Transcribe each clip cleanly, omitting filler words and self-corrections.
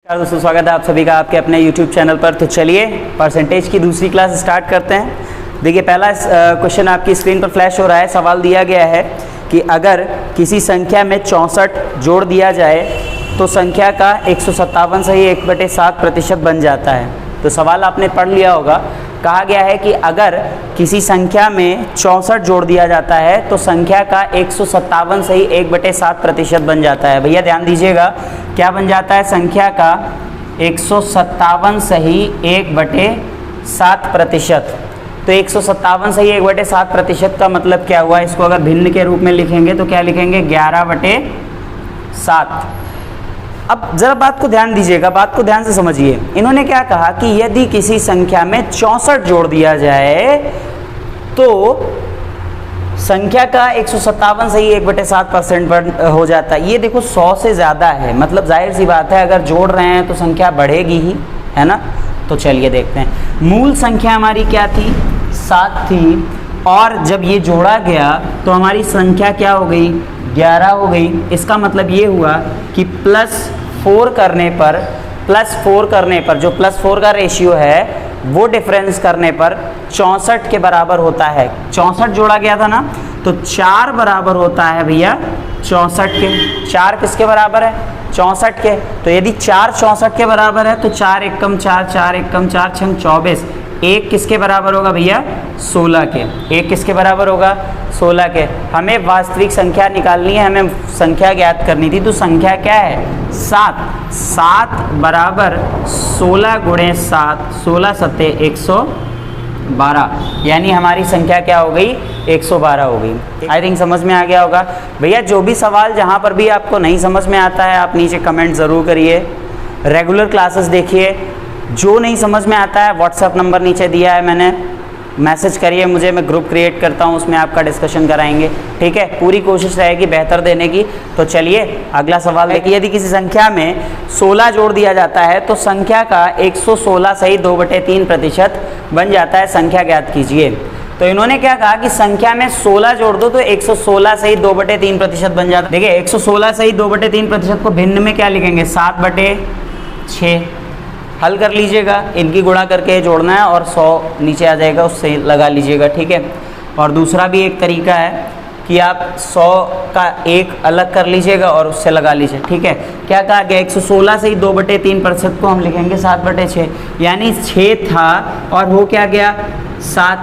दोस्तों, स्वागत है आप सभी का आपके अपने YouTube चैनल पर। तो चलिए परसेंटेज की दूसरी क्लास स्टार्ट करते हैं। देखिए पहला क्वेश्चन आपकी स्क्रीन पर फ्लैश हो रहा है। सवाल दिया गया है कि अगर किसी संख्या में 64 जोड़ दिया जाए तो संख्या का 157 से ही 1/7% बन जाता है। तो सवाल आपने पढ़ लिया होगा। कहा गया है कि अगर किसी संख्या में 64 जोड़ दिया जाता है तो संख्या का 157 से ही 1/7% बन जाता है। भैया ध्यान दीजिएगा, क्या बन जाता है? संख्या का 157 से ही 1/7%। तो 157 से ही 1/7% का मतलब क्या हुआ? इसको अगर भिन्न के रूप में लिखेंगे तो क्या लिखेंगे? 11/7। अब जरा बात को ध्यान दीजिएगा, बात को ध्यान से समझिए। इन्होंने क्या कहा कि यदि किसी संख्या में 64 जोड़ दिया जाए तो संख्या का 157 से ही 1/7% हो जाता है। ये देखो 100 से ज़्यादा है, मतलब जाहिर सी बात है अगर जोड़ रहे हैं तो संख्या बढ़ेगी ही, है ना। तो चलिए देखते हैं। मूल संख्या हमारी क्या थी? 7 थी, और जब ये जोड़ा गया तो हमारी संख्या क्या हो गई? 11 हो गई। इसका मतलब ये हुआ कि +4 करने पर जो +4 का रेशियो है वो डिफरेंस करने पर 64 के बराबर होता है। 64 जोड़ा गया था ना, तो 4 बराबर होता है भैया 64 के। 4 किसके बराबर है? 64 के। तो यदि 4 64 के बराबर है तो 4 एकम 4, 4 एकम 4 छंग 24। 1 किसके बराबर होगा भैया? 16 के। 1 किसके बराबर होगा? 16 के। हमें वास्तविक संख्या निकालनी है, हमें संख्या ज्ञात करनी थी। तो संख्या क्या है? 7। 7 बराबर 16 गुणे 7, 16 सत्ते 112, यानी हमारी संख्या क्या हो गई? 112 हो गई। आई थिंक समझ में आ गया होगा। भैया जो भी सवाल जहाँ पर भी आपको नहीं समझ में आता है आप नीचे कमेंट ज़रूर करिए। रेगुलर क्लासेस देखिए। जो नहीं समझ में आता है व्हाट्सएप नंबर नीचे दिया है मैंने, मैसेज करिए मुझे, मैं ग्रुप क्रिएट करता हूँ, उसमें आपका डिस्कशन कराएंगे। ठीक है, पूरी कोशिश रहेगी बेहतर देने की। तो चलिए अगला सवाल देखिए। यदि किसी संख्या में 16 जोड़ दिया जाता है तो संख्या का 116 से ही 2/3% बन जाता है। संख्या ज्ञात कीजिए। तो इन्होंने क्या कहा कि संख्या में 16 जोड़ दो तो 116 से ही 2/3% बन जाता है। देखिए 116 से ही 2/3% को भिन्न में क्या लिखेंगे? 7/6। हल कर लीजिएगा, इनकी गुणा करके जोड़ना है और 100 नीचे आ जाएगा, उससे लगा लीजिएगा। ठीक है, और दूसरा भी एक तरीका है कि आप 100 का 1 अलग कर लीजिएगा और उससे लगा लीजिए। ठीक है, क्या कहा गया? 116 से ही 2/3% को हम लिखेंगे 7/6, यानी 6 था और वो क्या गया? 7।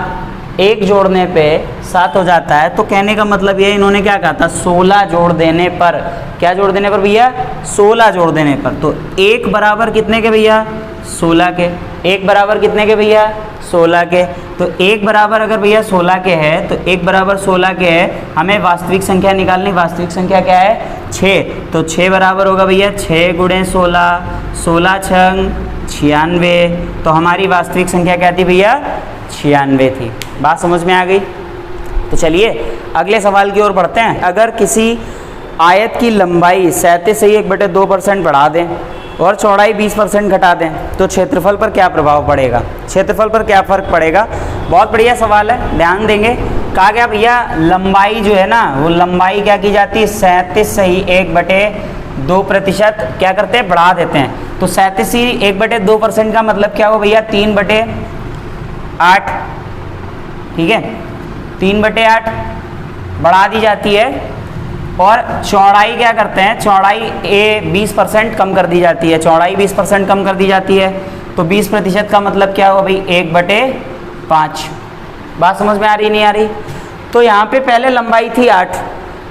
1 जोड़ने पे 7 हो जाता है। तो कहने का मतलब ये इन्होंने क्या कहा था? 16 जोड़ देने पर। क्या जोड़ देने पर भैया? 16 जोड़ देने पर। तो 1 बराबर कितने के भैया? 16 के। 1 बराबर कितने के भैया? 16 के। तो 1 बराबर अगर भैया 16 के है तो 1 बराबर 16 के है। हमें वास्तविक संख्या निकालनी। वास्तविक संख्या क्या है? 6। तो 6 बराबर होगा भैया 6 गुणे 16, 16 छंग 96। तो हमारी वास्तविक संख्या क्या थी भैया? 96 थी। बात समझ में आ गई? तो चलिए अगले सवाल की ओर बढ़ते हैं। अगर किसी आयत की लंबाई 37 से ही 1/2% बढ़ा दें और चौड़ाई 20% घटा दें तो क्षेत्रफल पर क्या प्रभाव पड़ेगा? क्षेत्रफल पर क्या फ़र्क पड़ेगा? बहुत बढ़िया सवाल है, ध्यान देंगे। कहा गया भैया लंबाई जो है ना, वो लंबाई क्या की जाती है? 37 से ही 1/2% क्या करते हैं? बढ़ा देते हैं। तो 37 ही 1/2% का मतलब क्या हो भैया? 3/8। ठीक है, 3/8 बढ़ा दी जाती है। और चौड़ाई क्या करते हैं? चौड़ाई 20% कम कर दी जाती है। चौड़ाई 20% कम कर दी जाती है। तो 20% का मतलब क्या होगा भाई? 1/5। बात समझ में आ रही नहीं आ रही? तो यहाँ पे पहले लंबाई थी 8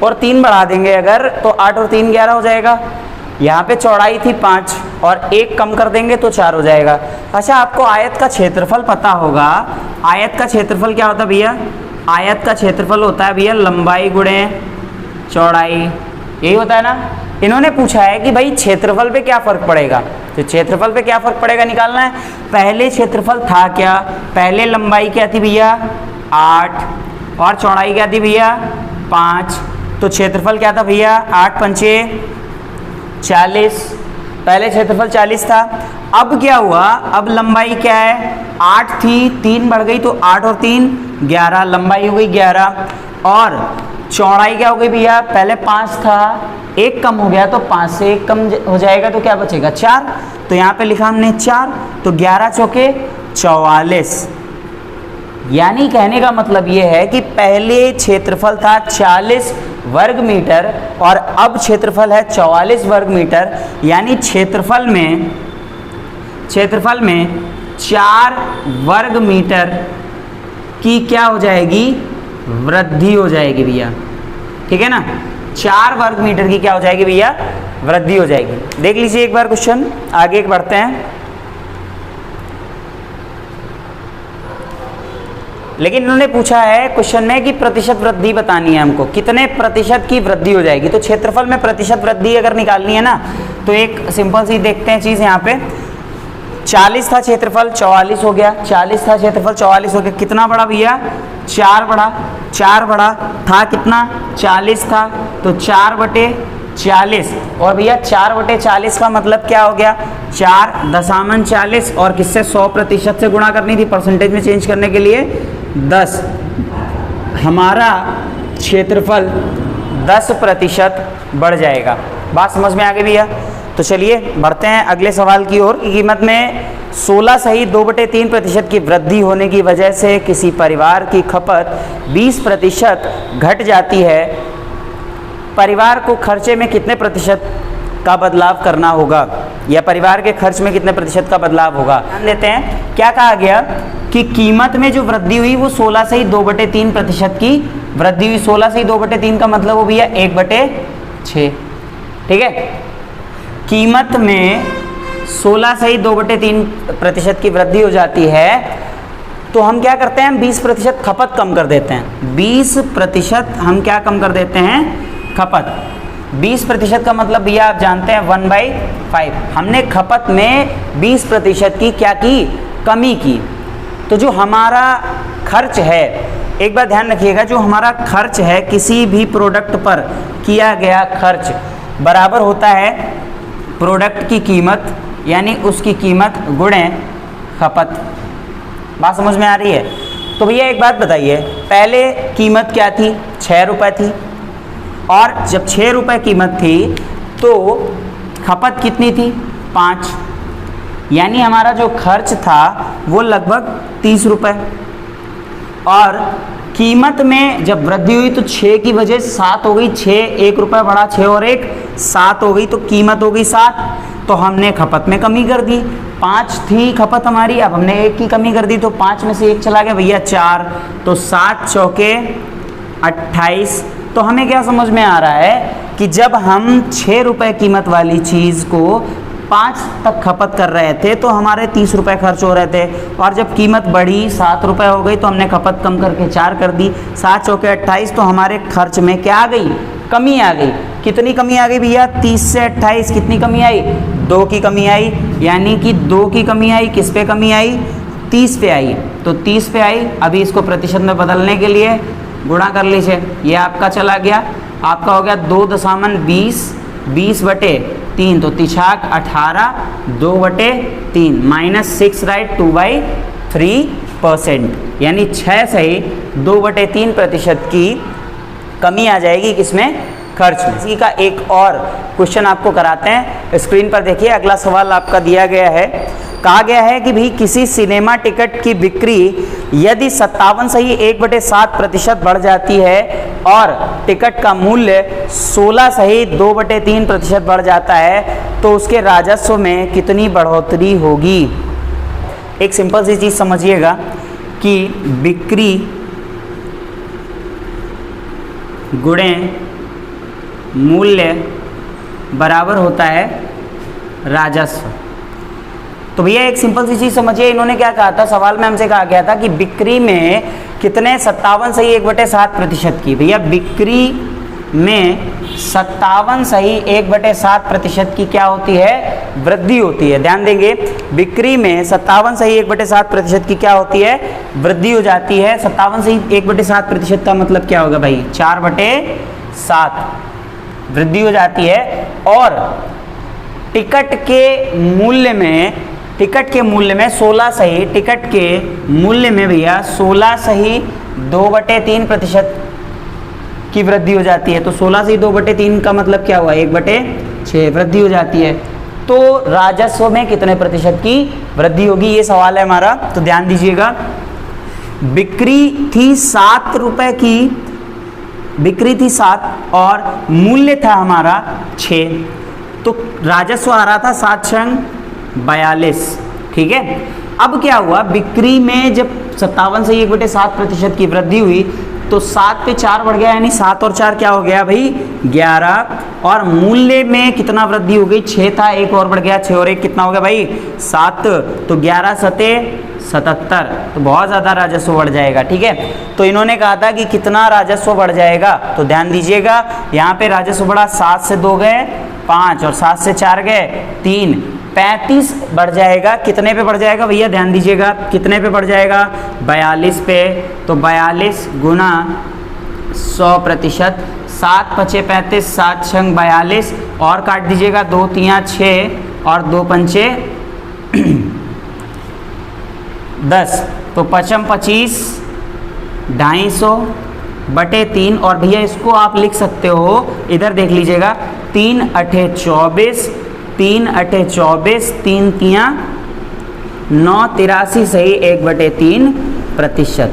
और 3 बढ़ा देंगे अगर तो 8 और 3 11 हो जाएगा। यहाँ पे चौड़ाई थी 5 और 1 कम कर देंगे तो 4 हो जाएगा। अच्छा, आपको आयत का क्षेत्रफल पता होगा। आयत का क्षेत्रफल क्या होता है भैया? आयत का क्षेत्रफल होता है भैया लंबाई गुणे चौड़ाई, यही होता है ना। इन्होंने पूछा है कि भाई क्षेत्रफल पे क्या फ़र्क पड़ेगा। तो क्षेत्रफल पे क्या फ़र्क पड़ेगा निकालना है। पहले क्षेत्रफल था क्या? पहले लंबाई क्या थी भैया? 8 और चौड़ाई क्या थी भैया? 5। तो क्षेत्रफल क्या था भैया? 8 पंचे 40। पहले क्षेत्रफल 40 था। अब क्या हुआ? अब लंबाई क्या है? 8 थी, 3 बढ़ गई तो 8 और 3 11, लंबाई हो गई 11। और चौड़ाई क्या हो गई भैया, पहले 5 था, 1 कम हो गया तो 5 से 1 कम हो जाएगा तो क्या बचेगा 4, तो यहाँ पे लिखा हमने 4, तो 11 चौके 44। यानी कहने का मतलब ये है कि पहले क्षेत्रफल था 40 वर्ग मीटर और अब क्षेत्रफल है 44 वर्ग मीटर, यानी क्षेत्रफल में 4 वर्ग मीटर की क्या हो जाएगी, वृद्धि हो जाएगी भैया, ठीक है ना। 4 वर्ग मीटर की क्या हो जाएगी भैया, वृद्धि हो जाएगी। देख लीजिए एक बार क्वेश्चन, आगे बढ़ते हैं। लेकिन इन्होंने पूछा है क्वेश्चन में कि प्रतिशत वृद्धि बतानी है हमको, कितने प्रतिशत की वृद्धि हो जाएगी। तो क्षेत्रफल में प्रतिशत वृद्धि अगर निकालनी है ना, तो एक सिंपल सी देखते हैं चीज़ यहाँ पे। 40 था क्षेत्रफल, 44 हो गया, 40 था क्षेत्रफल, 44 हो गया, कितना बढ़ा भैया, 4 बढ़ा, 4 बढ़ा, था कितना 40 था, तो 4/40, और भैया 4/40 का मतलब क्या हो गया, 4.40, और किससे 100% से गुणा करनी थी, परसेंटेज में चेंज करने के लिए 10। हमारा क्षेत्रफल 10% बढ़ जाएगा। बात समझ में आ गई भैया। तो चलिए बढ़ते हैं अगले सवाल की ओर। कीमत में 16 सही 2/3% की वृद्धि होने की वजह से किसी परिवार की खपत 20% घट जाती है। परिवार को खर्चे में कितने प्रतिशत का बदलाव करना होगा, या परिवार के खर्च में कितने प्रतिशत का बदलाव होगा। ध्यान देते हैं क्या कहा गया कि कीमत में जो वृद्धि हुई वो 16 से ही 2/3% की वृद्धि हुई। 16 से ही 2/3 का मतलब हो भैया 1/6, ठीक है। कीमत में 16 से ही 2/3% की वृद्धि हो जाती है, तो हम क्या करते हैं, 20% खपत कम कर देते हैं। 20% हम क्या कम कर देते हैं, खपत। 20% का मतलब भैया आप जानते हैं 1/5। हमने खपत में 20% की क्या की, कमी की। तो जो हमारा खर्च है, एक बार ध्यान रखिएगा, जो हमारा खर्च है किसी भी प्रोडक्ट पर किया गया खर्च बराबर होता है प्रोडक्ट की कीमत, यानी उसकी कीमत गुणे खपत। बात समझ में आ रही है। तो भैया एक बात बताइए, पहले कीमत क्या थी, 6 रुपये थी, और जब 6 रुपये कीमत थी तो खपत कितनी थी, 5, यानी हमारा जो खर्च था वो लगभग 30 रुपये। और कीमत में जब वृद्धि हुई तो 6 की वजह 7 हो गई, 6 1 रुपये बढ़ा, 6 और 1 7 हो गई, तो कीमत हो गई 7। तो हमने खपत में कमी कर दी, 5 थी खपत हमारी, अब हमने 1 की कमी कर दी, तो 5 में से 1 चला गया भैया 4, तो 7 चौके 28। तो हमें क्या समझ में आ रहा है कि जब हम 6 रुपये कीमत वाली चीज़ को 5 तक खपत कर रहे थे तो हमारे 30 रुपये खर्च हो रहे थे, और जब कीमत बढ़ी 7 रुपये हो गई तो हमने खपत कम करके 4 कर दी, 7 चौके 28, तो हमारे खर्च में क्या आ गई, कमी आ गई। कितनी कमी आ गई भैया, 30 से 28 कितनी कमी आई, 2 की कमी आई, यानी कि 2 की कमी आई, किस पे कमी आई, 30 पे आई। तो 30 पे आई, अभी इसको प्रतिशत में बदलने के लिए गुणा कर लीजिए, ये आपका चला गया, आपका हो गया 2.20, 20/3, तो तिछाक 18, 2/3 -6 राइट 2/3%, यानी 6 से ही 2/3% की कमी आ जाएगी किसमें, खर्च में। इसी का एक और क्वेश्चन आपको कराते हैं, स्क्रीन पर देखिए। अगला सवाल आपका दिया गया है, कहा गया है कि भी किसी सिनेमा टिकट की बिक्री यदि 57 से ही 1/7% बढ़ जाती है और टिकट का मूल्य 16 से ही 2/3% बढ़ जाता है, तो उसके राजस्व में कितनी बढ़ोतरी होगी। एक सिंपल सी चीज़ समझिएगा कि बिक्री गुणे मूल्य बराबर होता है राजस्व। तो भैया एक सिंपल सी चीज़ समझिए, इन्होंने क्या कहा था, सवाल में हमसे कहा गया था कि बिक्री में कितने 57 सही 1/7% की। भैया बिक्री में 57 सही 1/7% की क्या होती है, वृद्धि होती है। ध्यान देंगे, बिक्री में 57 सही 1/7% की क्या होती है, वृद्धि हो जाती है। 57 सही 1/7% का मतलब क्या होगा भाई, 4/7 वृद्धि हो जाती है। और टिकट के मूल्य में 16 सही, टिकट के मूल्य में भैया 16 सही 2/3% की वृद्धि हो जाती है। तो 16 से 2/3 का मतलब क्या हुआ, 1/6 वृद्धि हो जाती है। तो राजस्व में कितने प्रतिशत की वृद्धि होगी, ये सवाल है हमारा। तो ध्यान दीजिएगा, बिक्री थी 7 रुपए की, बिक्री थी 7 और मूल्य था हमारा 6, तो राजस्व आ रहा था 7 छंग 42, ठीक है। अब क्या हुआ, बिक्री में जब 57 से 1/7% की वृद्धि हुई तो 7 पे 4 बढ़ गया, यानी 7 और 4 क्या हो गया भाई 11, और मूल्य में कितना वृद्धि हो गई, 6 था, 1 और बढ़ गया, 6 और 1 कितना हो गया भाई 7, तो 11 सते 77, तो बहुत ज़्यादा राजस्व बढ़ जाएगा, ठीक है। तो इन्होंने कहा था कि कितना राजस्व बढ़ जाएगा, तो ध्यान दीजिएगा यहाँ पे राजस्व बढ़ा, 7 से 2 गए 5 और 7 से 4 गए 3, 35 बढ़ जाएगा। कितने पे बढ़ जाएगा भैया, ध्यान दीजिएगा, कितने पे बढ़ जाएगा 42 पे, तो 42 गुना 100%, 7 पचे 35, 7 छंग 42, और काट दीजिएगा 2 तियाँ 6 और 2 पंचे 10, तो 55 25, 250/3, और भैया इसको आप लिख सकते हो, इधर देख लीजिएगा, 3 अठे 24, 3 अठे 24, 3 तियाँ 9, 83 सही 1/3%।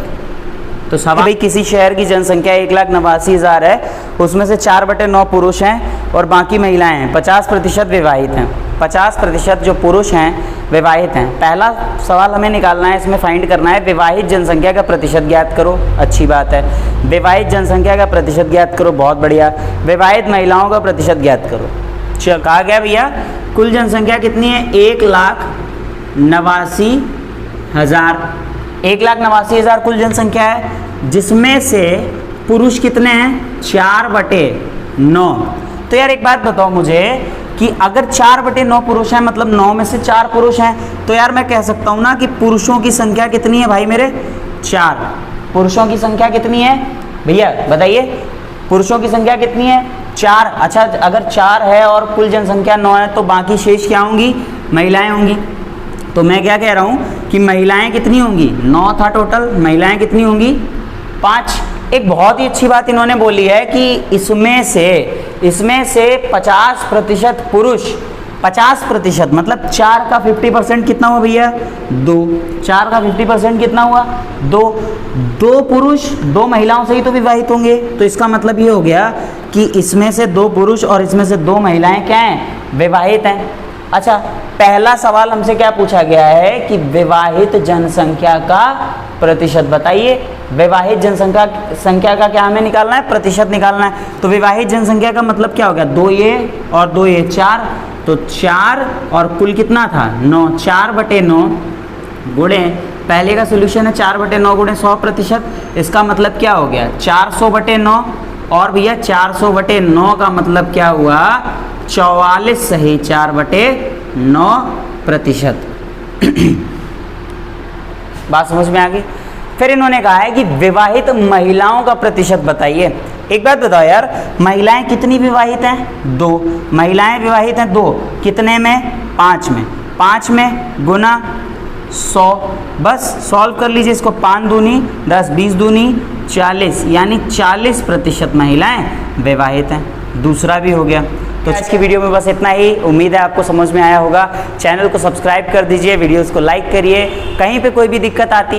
तो सवाल भाई, किसी शहर की जनसंख्या 1,89,000 है, उसमें से 4/9 पुरुष हैं और बाकी महिलाएं हैं, 50% विवाहित हैं, 50% जो पुरुष हैं विवाहित हैं। पहला सवाल हमें निकालना है, इसमें फाइंड करना है विवाहित जनसंख्या का प्रतिशत ज्ञात करो, अच्छी बात है। विवाहित जनसंख्या का प्रतिशत ज्ञात करो, बहुत बढ़िया। विवाहित महिलाओं का प्रतिशत ज्ञात करो। कहा गया भैया कुल जनसंख्या कितनी है, 1,89,000, 1,89,000 कुल जनसंख्या है, जिसमें से पुरुष कितने हैं 4/9। तो यार एक बात बताओ मुझे कि अगर 4/9 पुरुष हैं, मतलब 9 में से 4 पुरुष हैं, तो यार मैं कह सकता हूं ना कि पुरुषों की संख्या कितनी है भाई मेरे 4। पुरुषों की संख्या कितनी है भैया बताइए, पुरुषों की संख्या कितनी है 4। अच्छा, अगर 4 है और कुल जनसंख्या 9 है, तो बाकी शेष क्या होंगी, महिलाएं होंगी। तो मैं क्या कह रहा हूं कि महिलाएं कितनी होंगी, 9 था टोटल, महिलाएं कितनी होंगी 5। एक बहुत ही अच्छी बात इन्होंने बोली है कि इसमें से 50% पुरुष, 50% मतलब 4 का 50% कितना हुआ भैया 2, 4 का 50% कितना हुआ 2 पुरुष 2 महिलाओं से ही तो विवाहित होंगे। तो इसका मतलब ये हो गया कि इसमें से 2 पुरुष और इसमें से 2 महिलाएं क्या हैं, विवाहित हैं। अच्छा, पहला सवाल हमसे क्या पूछा गया है कि विवाहित जनसंख्या का प्रतिशत बताइए। विवाहित जनसंख्या का क्या हमें निकालना है, प्रतिशत निकालना है। तो विवाहित जनसंख्या का मतलब क्या हो गया, 2 ये और 2 ये 4, तो 4 और कुल कितना था 9, 4/9 गुणे, पहले का सोल्यूशन है 4/9 गुणे 100%, इसका मतलब क्या हो गया 400/9, और भैया 400/9 का मतलब क्या हुआ 44 सही 4/9%। बात समझ में आ गई। फिर इन्होंने कहा है कि विवाहित महिलाओं का प्रतिशत बताइए। एक बात बताओ यार, महिलाएं कितनी विवाहित हैं 2, महिलाएं विवाहित हैं 2, कितने में 5 में, 5 में गुना 100, बस सॉल्व कर लीजिए इसको, 5 दूनी 10, 20 दूनी 40, यानी 40% महिलाएं विवाहित हैं। दूसरा भी हो गया। तो आज की वीडियो में बस इतना ही, उम्मीद है आपको समझ में आया होगा। चैनल को सब्सक्राइब कर दीजिए, वीडियोस को लाइक करिए, कहीं पे कोई भी दिक्कत आती